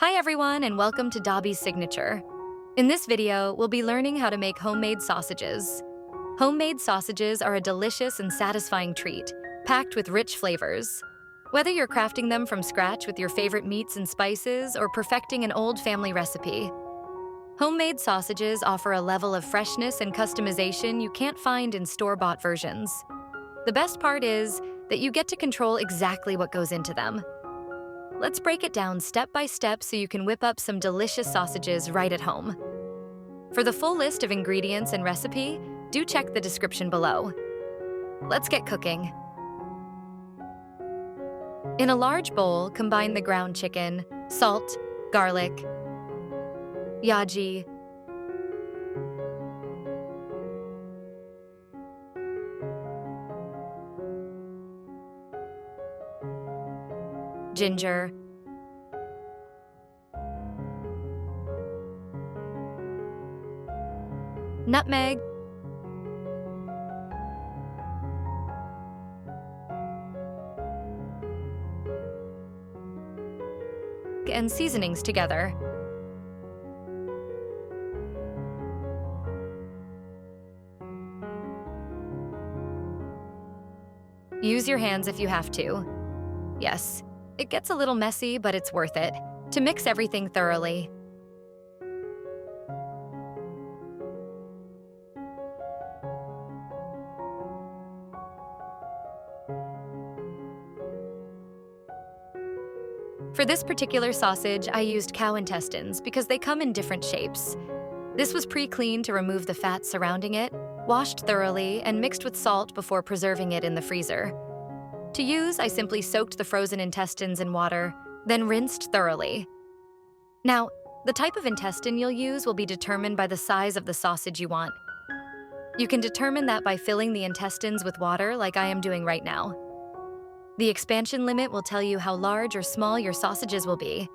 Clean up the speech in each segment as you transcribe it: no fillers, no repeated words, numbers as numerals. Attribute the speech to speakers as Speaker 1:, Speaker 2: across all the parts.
Speaker 1: Hi everyone and welcome to Dobby's Signature. In this video, we'll be learning how to make homemade sausages. Homemade sausages are a delicious and satisfying treat, packed with rich flavors. Whether you're crafting them from scratch with your favorite meats and spices or perfecting an old family recipe, homemade sausages offer a level of freshness and customization you can't find in store-bought versions. The best part is that you get to control exactly what goes into them. Let's break it down step by step so you can whip up some delicious sausages right at home. For the full list of ingredients and recipe, do check the description below. Let's get cooking. In a large bowl, combine the ground chicken, salt, garlic, yaji, ginger, nutmeg, and seasonings together. Use your hands if you have to. Yes, it gets a little messy, but it's worth it, to mix everything thoroughly. For this particular sausage, I used cow intestines because they come in different shapes. This was pre-cleaned to remove the fat surrounding it, washed thoroughly, and mixed with salt before preserving it in the freezer. To use, I simply soaked the frozen intestines in water, then rinsed thoroughly. Now, the type of intestine you'll use will be determined by the size of the sausage you want. You can determine that by filling the intestines with water like I am doing right now. The expansion limit will tell you how large or small your sausages will be.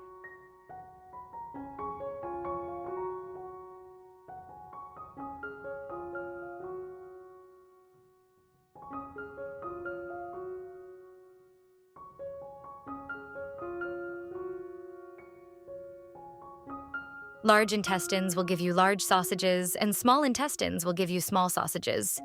Speaker 1: Large intestines will give you large sausages, and small intestines will give you small sausages.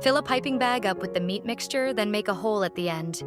Speaker 1: Fill a piping bag up with the meat mixture, then make a hole at the end.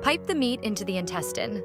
Speaker 1: Pipe the meat into the intestine.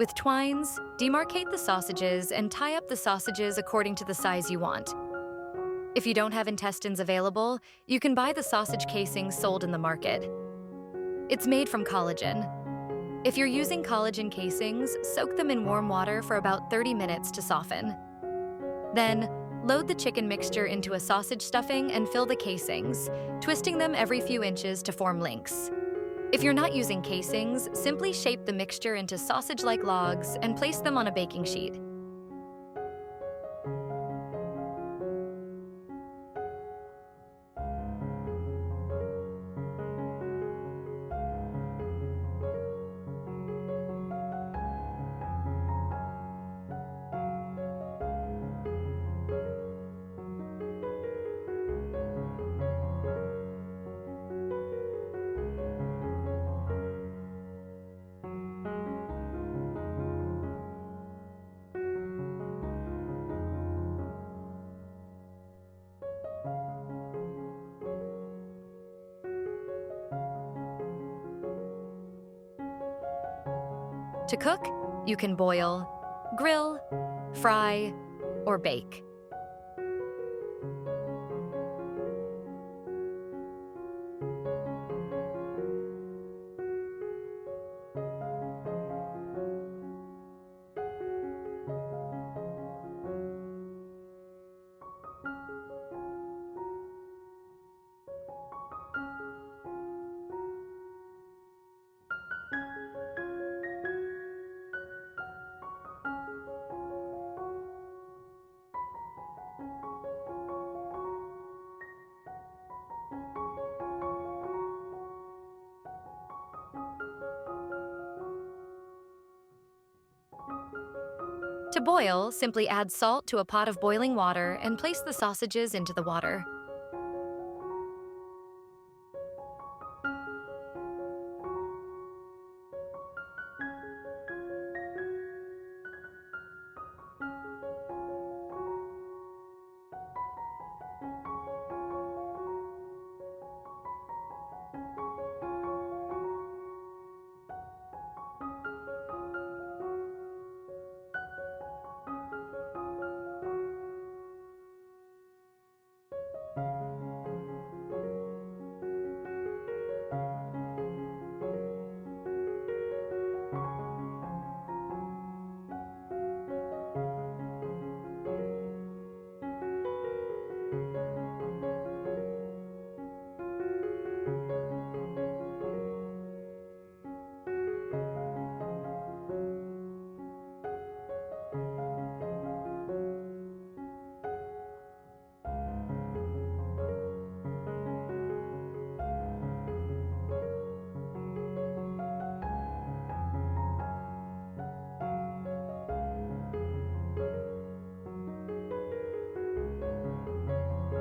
Speaker 1: With twines, demarcate the sausages and tie up the sausages according to the size you want. If you don't have intestines available, you can buy the sausage casings sold in the market. It's made from collagen. If you're using collagen casings, soak them in warm water for about 30 minutes to soften. Then, load the chicken mixture into a sausage stuffing and fill the casings, twisting them every few inches to form links. If you're not using casings, simply shape the mixture into sausage-like logs and place them on a baking sheet. To cook, you can boil, grill, fry, or bake. To boil, simply add salt to a pot of boiling water and place the sausages into the water.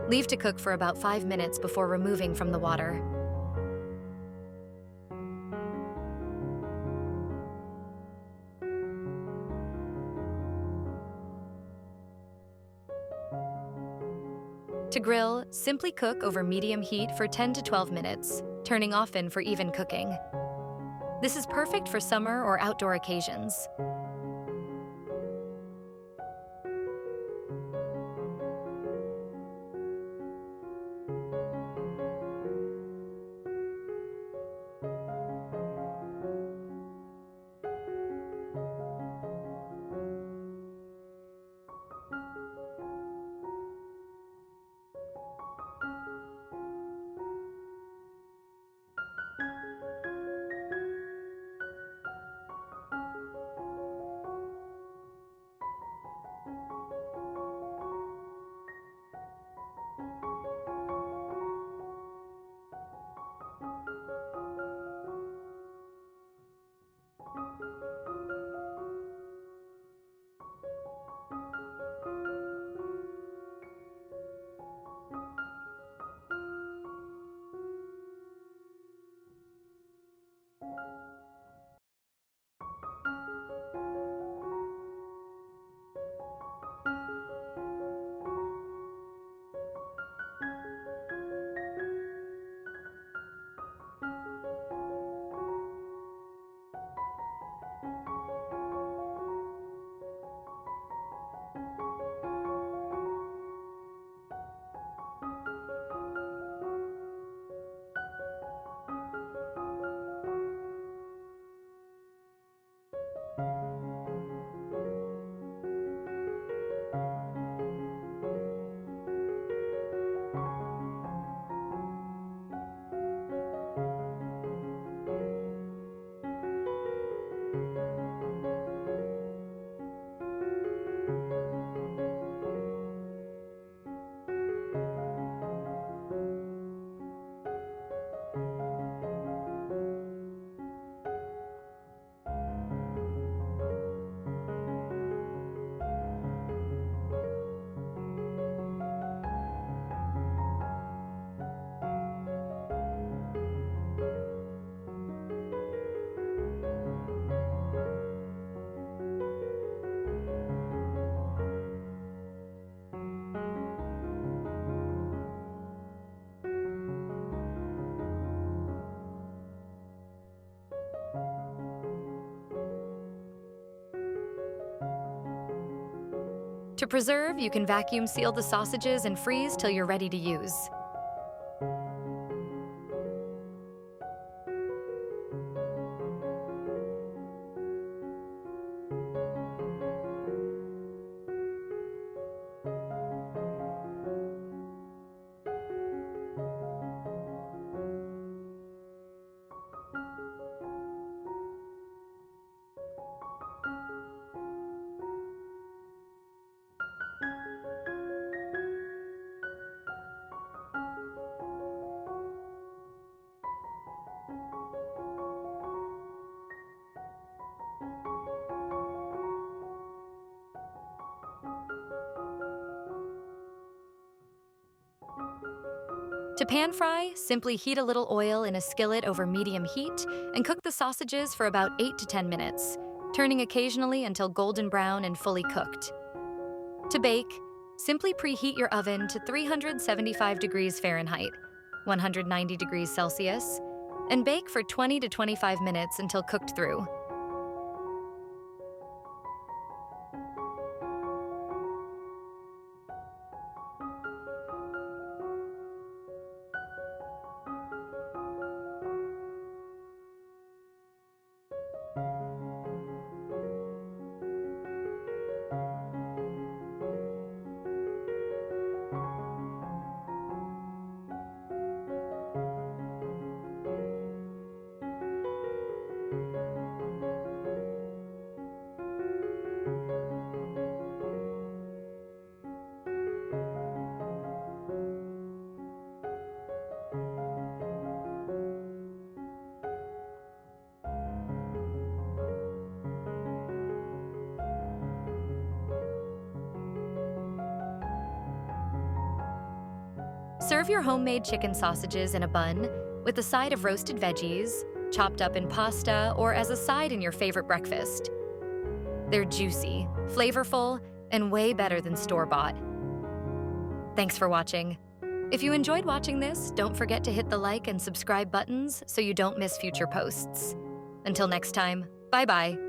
Speaker 1: Leave to cook for about 5 minutes before removing from the water. To grill, simply cook over medium heat for 10 to 12 minutes, turning often for even cooking. This is perfect for summer or outdoor occasions. To preserve, you can vacuum seal the sausages and freeze till you're ready to use. To pan fry, simply heat a little oil in a skillet over medium heat and cook the sausages for about 8 to 10 minutes, turning occasionally until golden brown and fully cooked. To bake, simply preheat your oven to 375 degrees Fahrenheit, 190 degrees Celsius, and bake for 20 to 25 minutes until cooked through. Serve your homemade chicken sausages in a bun with a side of roasted veggies, chopped up in pasta, or as a side in your favorite breakfast. They're juicy, flavorful, and way better than store-bought. Thanks for watching. If you enjoyed watching this, don't forget to hit the like and subscribe buttons so you don't miss future posts. Until next time, bye-bye.